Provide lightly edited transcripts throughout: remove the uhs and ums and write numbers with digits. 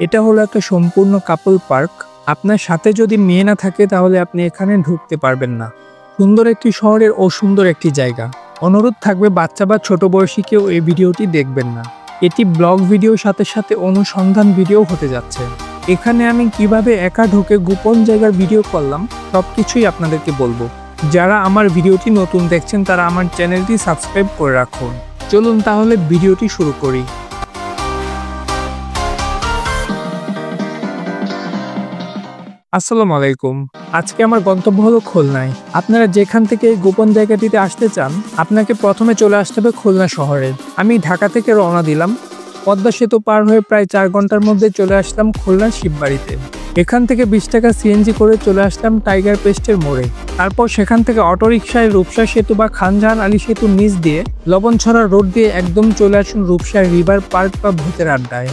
এটা হলো একটা সম্পূর্ণ কাপল পার্ক। আপনার সাথে যদি মেয়ে না থাকে তাহলে আপনি এখানে ঢুকতে পারবেন না। সুন্দর একটি শহরের অসুন্দর একটি জায়গা। অনুরোধ থাকবে বাচ্চা বা ছোট বয়সী কেউ এই ভিডিওটি দেখবেন না। এটি ব্লগ ভিডিওর সাথে সাথে অনুসন্ধান ভিডিও হতে যাচ্ছে। এখানে আমি কিভাবে একা ঢুকে গোপন জায়গার ভিডিও করলাম সবকিছুই আপনাদেরকে বলবো। যারা আমার ভিডিওটি নতুন দেখছেন তারা আমার চ্যানেলটি সাবস্ক্রাইব করে রাখুন। চলুন তাহলে ভিডিওটি শুরু করি। আসসালামু আলাইকুম। আজকে আমার গন্তব্য হলো খুলনায়। আপনারা যেখান থেকে এই গোপন জায়গাটিতে আসতে চান আপনাকে প্রথমে চলে আসতে হবে খুলনা শহরে। আমি ঢাকা থেকে রওনা দিলাম। পদ্মা সেতু পার হয়ে প্রায় 4 ঘন্টার মধ্যে চলে আসলাম খুলনার শিববাড়িতে। এখান থেকে 20 টাকা সিএনজি করে চলে আসলাম টাইগার পেস্টের মোড়ে। তারপর সেখান থেকে অটোরিকশায় রূপসা সেতু বা খানজাহান আলী সেতুর নিচ দিয়ে লবণছড়া রোড দিয়ে একদম চলে আসুন রূপসা রিভার পার্ক বা ভূতের আড্ডায়।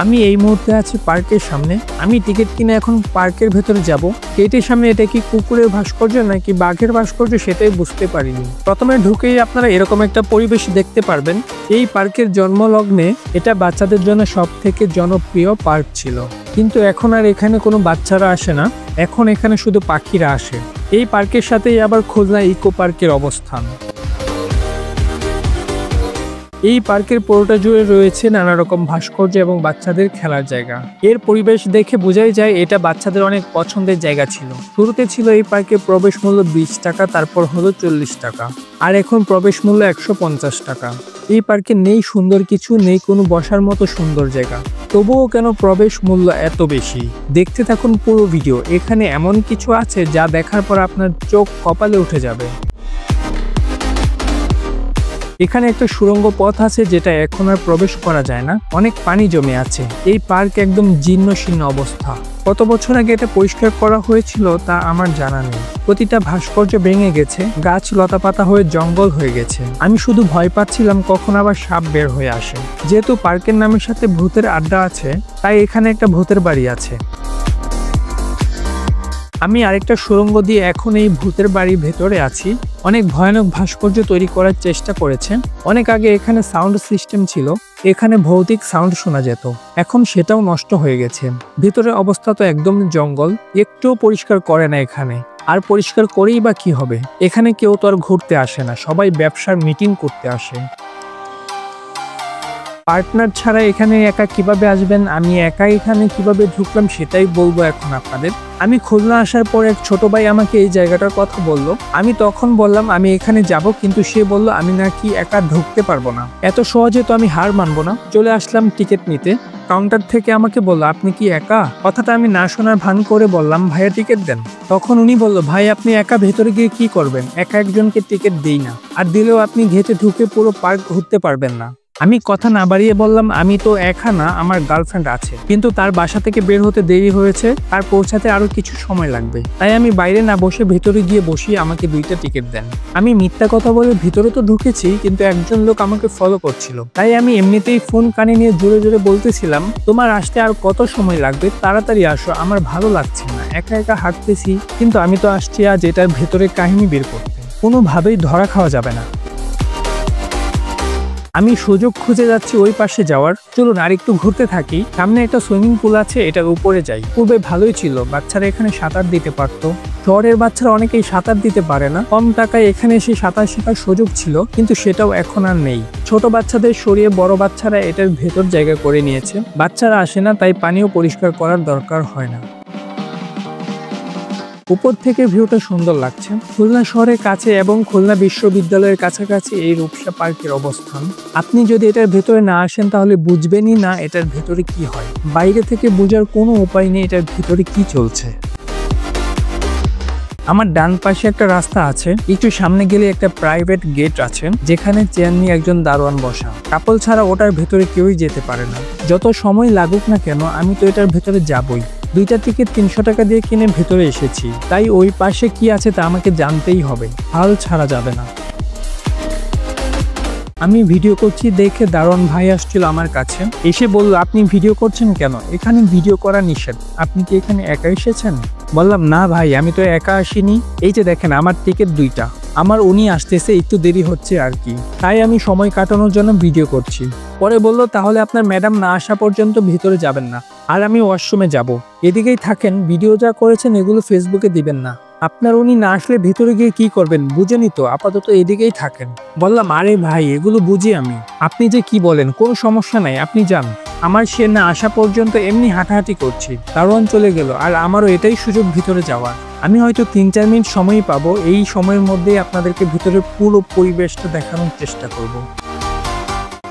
আমি এই মুহূর্তে আছি পার্কের সামনে। আমি টিকিট কিনে এখন পার্কের ভেতরে যাব। গেটের সামনে এটা কি কুকুরের ভাস্কর্য নাকি বাঘের ভাস্কর্য সেটাই বুঝতে পারিনি। প্রথমে ঢুকেই আপনারা এরকম একটা পরিবেশ দেখতে পারবেন। এই পার্কের জন্মলগ্নে এটা বাচ্চাদের জন্য সবথেকে জনপ্রিয় পার্ক ছিল, কিন্তু এখন আর এখানে কোনো বাচ্চারা আসে না। এখন এখানে শুধু পাখিরা আসে। এই পার্কের সাথেই আবার খুলনা ইকো পার্কের অবস্থান। এই পার্কের পুরোটা জুড়ে রয়েছে নানা রকম ভাস্কর্য এবং বাচ্চাদের খেলার জায়গা। এর পরিবেশ দেখে বোঝাই যায় এটা বাচ্চাদের অনেক পছন্দের জায়গা ছিল। শুরুতে ছিল এই পার্কের প্রবেশ মূল্য 20 টাকা, তারপর হলো 40 টাকা, আর এখন প্রবেশ মূল্য 150 টাকা। এই পার্কে নেই সুন্দর কিছু, নেই কোনো বসার মতো সুন্দর জায়গা। তবুও কেন প্রবেশ মূল্য এত বেশি? দেখতে থাকুন পুরো ভিডিও। এখানে এমন কিছু আছে যা দেখার পর আপনার চোখ কপালে উঠে যাবে। এখানে একটা সুড়ঙ্গ পথ আছে যেটা এখন আর প্রবেশ করা যায় না। অনেক পানি জমে আছে। এই পার্ক একদম জীর্ণ শীর্ণ অবস্থা। কত বছর আগে এটা পরিষ্কার করা হয়েছিল তা আমার জানা নেই। প্রতিটা ভাস্কর্য ভেঙে গেছে, গাছ লতাপাতা হয়ে জঙ্গল হয়ে গেছে। আমি শুধু ভয় পাচ্ছিলাম কখন আবার সাপ বের হয়ে আসে। যেহেতু পার্কের নামের সাথে ভূতের আড্ডা আছে, তাই এখানে একটা ভূতের বাড়ি আছে। আমি আরেকটা সুড়ঙ্গ দিয়ে এখন এই ভূতের বাড়ির ভেতরে আছি। অনেক ভয়ানক ভাস্কর্য তৈরি করার চেষ্টা করেছেন। অনেক আগে এখানে সাউন্ড সিস্টেম ছিল, এখানে ভৌতিক সাউন্ড শোনা যেত। এখন সেটাও নষ্ট হয়ে গেছে। ভিতরের অবস্থা তো একদম জঙ্গল, একটুও পরিষ্কার করে না এখানে। আর পরিষ্কার করেই বা কি হবে? এখানে কেউ তো আর ঘুরতে আসে না, সবাই ব্যবসার মিটিং করতে আসে। পার্টনার ছাড়া এখানে একা কিভাবে আসবেন? আমি একা এখানে কিভাবে ঢুকলাম সেটাই বলবো এখন আপনাদের। আমি খুলনা আসার পর এক ছোট ভাই আমাকে এই জায়গাটার কথা বলল। আমি তখন বললাম আমি এখানে যাব, কিন্তু সে বলল আমি নাকি একা ঢুকতে পারবো না। এত সহজে তো আমি হার মানবো না। চলে আসলাম টিকিট নিতে। কাউন্টার থেকে আমাকে বলল আপনি কি একা? কথাটা আমি না শোনার ভান করে বললাম ভাইয়া টিকিট দেন। তখন উনি বলল ভাই আপনি একা ভেতরে গিয়ে কি করবেন? একা একজনকে টিকিট দেই না, আর দিলেও আপনি ঘেটে ঢুকে পুরো পার্ক ঘুরতে পারবেন না। আমি কথা না বাড়িয়ে বললাম আমি তো একা না, আমার গার্লফ্রেন্ড আছে, কিন্তু তার বাসা থেকে বের হতে দেরি হয়েছে, তার পৌঁছাতে আরো কিছু সময় লাগবে। তাই আমি বাইরে না বসে ভেতরে গিয়ে বসিয়ে আমাকে 2টা টিকিট দেন। আমি মিথ্যা কথা বলে ভিতরে তো ঢুকেছি, কিন্তু একজন লোক আমাকে ফলো করছিল। তাই আমি এমনিতেই ফোন কানে নিয়ে জোরে জোরে বলতেছিলাম তোমার আসতে আর কত সময় লাগবে, তাড়াতাড়ি আসো, আমার ভালো লাগছে না, একা একা হাঁটতেছি। কিন্তু আমি তো আসছি আজ এটার ভেতরে কাহিনী বের করতে, কোনোভাবেই ধরা খাওয়া যাবে না। আমি সুযোগ খুঁজে যাচ্ছি ওই পাশে যাওয়ার। চলুন আর একটু ঘুরতে থাকি। সামনে একটা সুইমিং পুল আছে, এটার উপরে যাই। পূর্বে ভালোই ছিল, বাচ্চারা এখানে সাঁতার দিতে পারতো। শহরের বাচ্চারা অনেকেই সাঁতার দিতে পারে না। কম টাকায় এখানে এসে সাঁতার শেখার সুযোগ ছিল, কিন্তু সেটাও এখন আর নেই। ছোট বাচ্চাদের সরিয়ে বড় বাচ্চারা এটার ভেতর জায়গা করে নিয়েছে। বাচ্চারা আসে না, তাই পানিও পরিষ্কার করার দরকার হয় না। উপর থেকে ভিউটা সুন্দর লাগছে। খুলনা শহরের কাছে এবং খুলনা বিশ্ববিদ্যালয়ের কাছাকাছি এই রূপসা পার্কের অবস্থান। আপনি যদি এটার ভেতরে না আসেন তাহলে বুঝবেনই না এটার ভেতরে কি হয়। বাইরে থেকে বোঝার কোনো উপায় নেই এটার ভেতরে কি চলছে। আমার ডান পাশে একটা রাস্তা আছে, একটু সামনে গেলে একটা প্রাইভেট গেট আছে যেখানে চেয়ার নিয়ে একজন দারোয়ান বসা। কাপল ছাড়া ওটার ভেতরে কেউই যেতে পারে না। যত সময় লাগুক না কেন আমি তো এটার ভেতরে যাবই। 2টা টিকিট 300 টাকা দিয়ে কিনে ভেতরে এসেছি, তাই ওই পাশে কি আছে তা আমাকে জানতেই হবে, হাল ছাড়া যাবে না। আমি ভিডিও করছি দেখে দারোয়ান ভাই আসছিল আমার কাছে, এসে বলল আপনি ভিডিও করছেন কেন? এখানে ভিডিও করা নিষেধ, আপনি কি এখানে একা এসেছেন? বললাম না ভাই, আমি তো একা আসিনি, এই যে দেখেন আমার টিকিট 2টা। আমার উনি আসতেছে, একটু দেরি হচ্ছে আর কি, তাই আমি সময় কাটানোর জন্য ভিডিও করছি। পরে বলল তাহলে আপনার ম্যাডাম না আসা পর্যন্ত ভিতরে যাবেন না, আর আমি ওয়াশরুমে যাব, এদিকেই থাকেন, ভিডিও যা করেছেন এগুলো ফেসবুকে দিবেন না। আপনার উনি না আসলে ভিতরে গিয়ে কি করবেন বুঝেনি তো, আপাতত এদিকেই থাকেন। বললাম আরে ভাই এগুলো বুঝি আমি, আপনি যে কি বলেন, কোনো সমস্যা নাই, আপনি যান। আমার সে না আসা পর্যন্ত এমনি হাঁটাহাঁটি করছি, দারোয়ান চলে গেল, আর আমারও এটাই সুযোগ ভিতরে যাওয়ার। আমি হয়তো 3-4 মিনিট সময়ই পাবো, এই সময়ের মধ্যেই আপনাদেরকে ভিতরে পুরো পরিবেশটা দেখানোর চেষ্টা করব।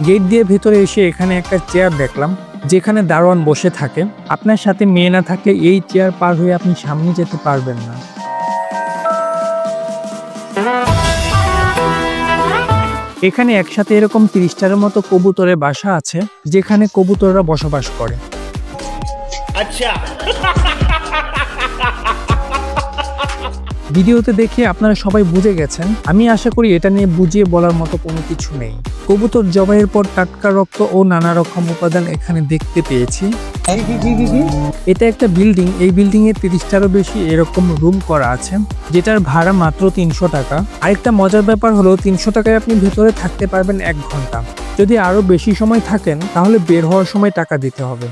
গেট দিয়ে ভিতরে এসে এখানে একটা চেয়ার দেখলাম, যেখানে দারোয়ান বসে থাকে। আপনার সাথে মেয়ে না থাকলে এই চেয়ার পার হয়ে আপনি সামনে যেতে পারবেন না। এখানে একসাথে এরকম 30টার মতো কবুতরের বাসা আছে, যেখানে কবুতররা বসবাস করে। আচ্ছা, ভিডিওতে দেখে আপনারা সবাই বুঝে গেছেন, আমি আশা করি এটা নিয়ে বুঝিয়ে বলার মতো কোনো কিছু নেই। কবুতর জবাইয়ের পর টাটকা রক্ত ও নানা রকম উপাদান এখানে দেখতে পেয়েছি। এটা একটা বিল্ডিং, এই বিল্ডিং এ 30টারও বেশি এরকম রুম করা আছে, যেটার ভাড়া মাত্র 300 টাকা। আরেকটা মজার ব্যাপার হলো 300 টাকায় আপনি ভেতরে থাকতে পারবেন 1 ঘন্টা। যদি আরো বেশি সময় থাকেন তাহলে বের হওয়ার সময় টাকা দিতে হবে।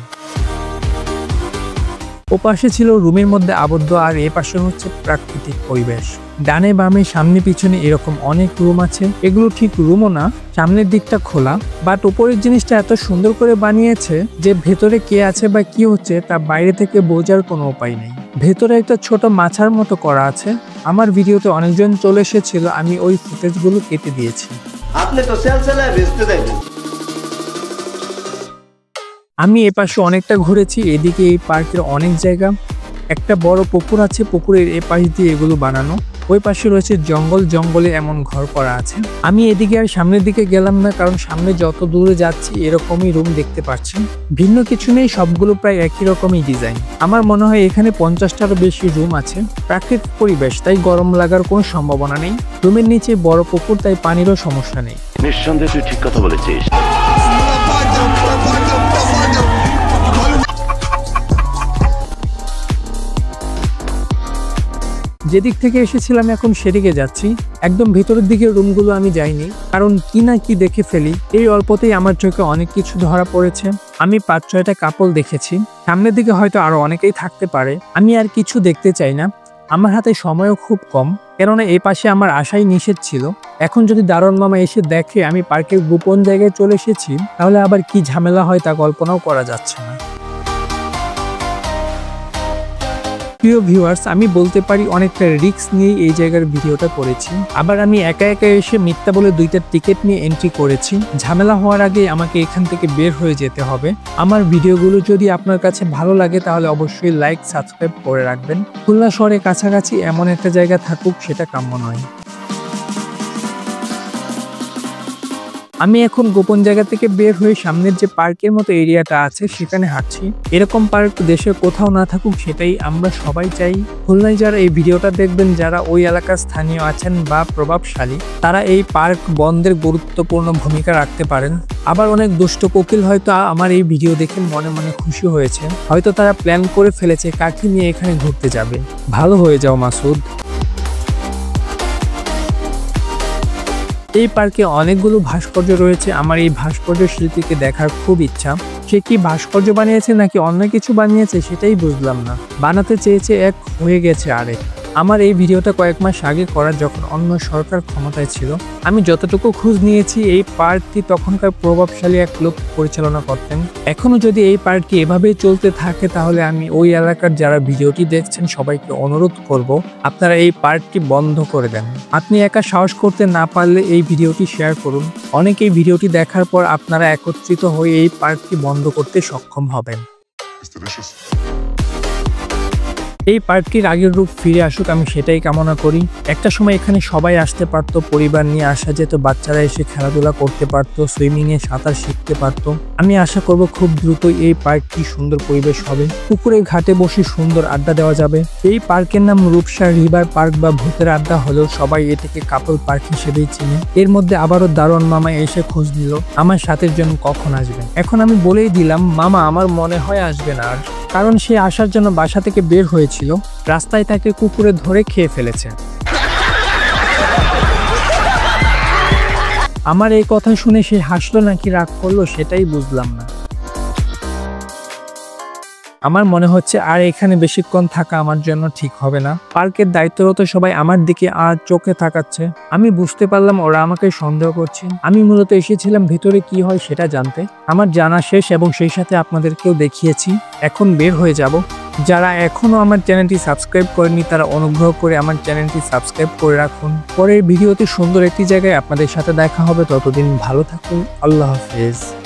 ওপাশে ছিল রুমের মধ্যে আবদ্ধ, আর এ পাশে হচ্ছে প্রাকৃতিক পরিবেশ। ডানে বামে সামনে পিছনে এরকম অনেক রুম আছে, এগুলো ঠিক রুমও না, সামনের দিকটা খোলা, বাট উপরের জিনিসটা এত সুন্দর করে বানিয়েছে যে ভেতরে কে আছে বা কি হচ্ছে তা বাইরে থেকে বোঝার কোনো উপায় নেই। ভেতরে একটা ছোট মাছার মতো করা আছে। আমার ভিডিওতে অনেকজন চলে এসেছিল, আমি ওই ফুটেজগুলো কেটে দিয়েছি। আপনি তো সেলসেলায় বেচতে দেখবেন। আমি এপাশে অনেকটা ঘুরেছি, এদিকে এই পার্কের অনেক জায়গা, একটা বড় পুকুর আছে, পুকুরের এপাশ দিয়ে এগুলো বানানো, ওই পাশে রয়েছে জঙ্গল, জঙ্গলে এমন ঘর করা আছে। আমি এদিকে আর সামনের দিকে গেলাম না, কারণ সামনে যত দূরে যাচ্ছি এরকমই রুম দেখতে পাচ্ছি, ভিন্ন কিছু নেই, সবগুলো প্রায় একই রকমই ডিজাইন। আমার মনে হয় এখানে 50টারও বেশি রুম আছে। প্রাকৃতিক পরিবেশ, তাই গরম লাগার কোনো সম্ভাবনা নেই। রুমের নিচে বড় পুকুর, তাই পানিরও সমস্যা নেই। নিঃসন্দেহে তুই ঠিক কথা বলেছিস। যেদিক থেকে এসেছিলাম এখন সেদিকে যাচ্ছি। একদম ভিতরের দিকে রুমগুলো আমি যাইনি, কারণ কি না কি দেখে ফেলি। এই অল্পতেই আমার চোখে অনেক কিছু ধরা পড়েছে। আমি 5-6টা কাপল দেখেছি, সামনের দিকে হয়তো আরো অনেকেই থাকতে পারে। আমি আর কিছু দেখতে চাই না, আমার হাতে সময়ও খুব কম, কেননা এই পাশে আমার আশাই নিষেধ ছিল। এখন যদি দারোয়ান মামা এসে দেখে আমি পার্কের গোপন জায়গায় চলে এসেছি, তাহলে আবার কি ঝামেলা হয় তা কল্পনাও করা যাচ্ছে না। প্রিয় ভিউয়ার্স, আমি বলতে পারি অনেকটা রিস্ক নিয়ে এই জায়গার ভিডিওটা করেছি। আবার আমি একা একা এসে মিথ্যা বলে 2টা টিকিট নিয়ে এন্ট্রি করেছি। ঝামেলা হওয়ার আগে আমাকে এখান থেকে বের হয়ে যেতে হবে। আমার ভিডিওগুলো যদি আপনার কাছে ভালো লাগে তাহলে অবশ্যই লাইক, সাবস্ক্রাইব করে রাখবেন। খুলনা শহরের কাছাকাছি এমন একটা জায়গা থাকুক, সেটা কাম্য নয়। আমি এখন গোপন জায়গা থেকে বের হয়ে সামনের যে পার্কের মতো এরিয়াটা আছে সেখানে হাঁটছি। এরকম পার্ক দেশের কোথাও না থাকুক, সেটাই আমরা সবাই চাই। খুলনায় যারা এই ভিডিওটা দেখবেন, যারা ওই এলাকার স্থানীয় আছেন বা প্রভাবশালী, তারা এই পার্ক বন্ধের গুরুত্বপূর্ণ ভূমিকা রাখতে পারেন। আবার অনেক দুষ্ট কোকিল হয়তো আমার এই ভিডিও দেখে মনে মনে খুশি হয়েছে, হয়তো তারা প্ল্যান করে ফেলেছে কাকে নিয়ে এখানে ঘুরতে যাবে। ভালো হয়ে যাও মাসুদ। এই পার্কে অনেকগুলো ভাস্কর্য রয়েছে, আমার এই ভাস্কর্য শিল্পীকে দেখার খুব ইচ্ছা। সে কি ভাস্কর্য বানিয়েছে নাকি অন্য কিছু বানিয়েছে সেটাই বুঝলাম না। বানাতে চেয়েছে এক, হয়ে গেছে আরেক। আমার এই ভিডিওটা কয়েক মাস আগে করা, যখন অন্য সরকার ক্ষমতায় ছিল। আমি যতটুকু খোঁজ নিয়েছি এই পার্কটি তখনকার প্রভাবশালী এক লোক পরিচালনা করতেন। এখনো যদি এই পার্কটি এভাবেই চলতে থাকে তাহলে আমি ওই এলাকার যারা ভিডিওটি দেখছেন সবাইকে অনুরোধ করব, আপনারা এই পার্কটি বন্ধ করে দেন। আপনি একা সাহস করতে না পারলে এই ভিডিওটি শেয়ার করুন। অনেকেই ভিডিওটি দেখার পর আপনারা একত্রিত হয়ে এই পার্কটি বন্ধ করতে সক্ষম হবেন। এই পার্কটির আগের রূপ ফিরে আসুক, আমি সেটাই কামনা করি। একটা সময় এখানে সবাই আসতে পারতো, পরিবার নিয়ে আসা যেত, বাচ্চারা এসে খেলাধুলা করতে পারতো, সুইমিংয়ে সাঁতার শিখতে পারতো। আমি আশা করব খুব দ্রুতই এই পার্কটি সুন্দর পরিবেশ হবে, পুকুরের ঘাটে বসে সুন্দর আড্ডা দেওয়া যাবে। এই পার্কের নাম রূপসা রিভার পার্ক বা ভূতের আড্ডা হলেও সবাই এটাকে কাপল পার্ক হিসেবেই চিনে। এর মধ্যে আবারও দারোয়ান মামা এসে খোঁজ নিল আমার সাথের জন্য কখন আসবেন। এখন আমি বলেই দিলাম মামা আমার মনে হয় আসবে না আর, কারণ সে আসার জন্য বাসা থেকে বের হয়েছিল, রাস্তায় তাকে কুকুরে ধরে খেয়ে ফেলেছে। আমার এই কথা শুনে সে হাসলো নাকি রাগ করলো সেটাই বুঝলাম না। আমার মনে হচ্ছে আর এখানে বেশিক্ষণ থাকা আমার জন্য ঠিক হবে না। পার্কের দায়িত্বরত সবাই আমার দিকে আর চোখে তাকাচ্ছে। আমি বুঝতে পারলাম ওরা আমাকে সন্দেহ করছে। আমি মূলত এসেছিলাম ভিতরে কি হয় সেটা জানতে। আমার জানা শেষ এবং সেই সাথে আপনাদেরকেও দেখিয়েছি। এখন বের হয়ে যাব। যারা এখনো আমার চ্যানেলটি সাবস্ক্রাইব করেনি তারা অনুগ্রহ করে আমার চ্যানেলটি সাবস্ক্রাইব করে রাখুন। পরের ভিডিওতে সুন্দর একটি জায়গায় আপনাদের সাথে দেখা হবে। ততদিন ভালো থাকুন। আল্লাহ হাফেজ।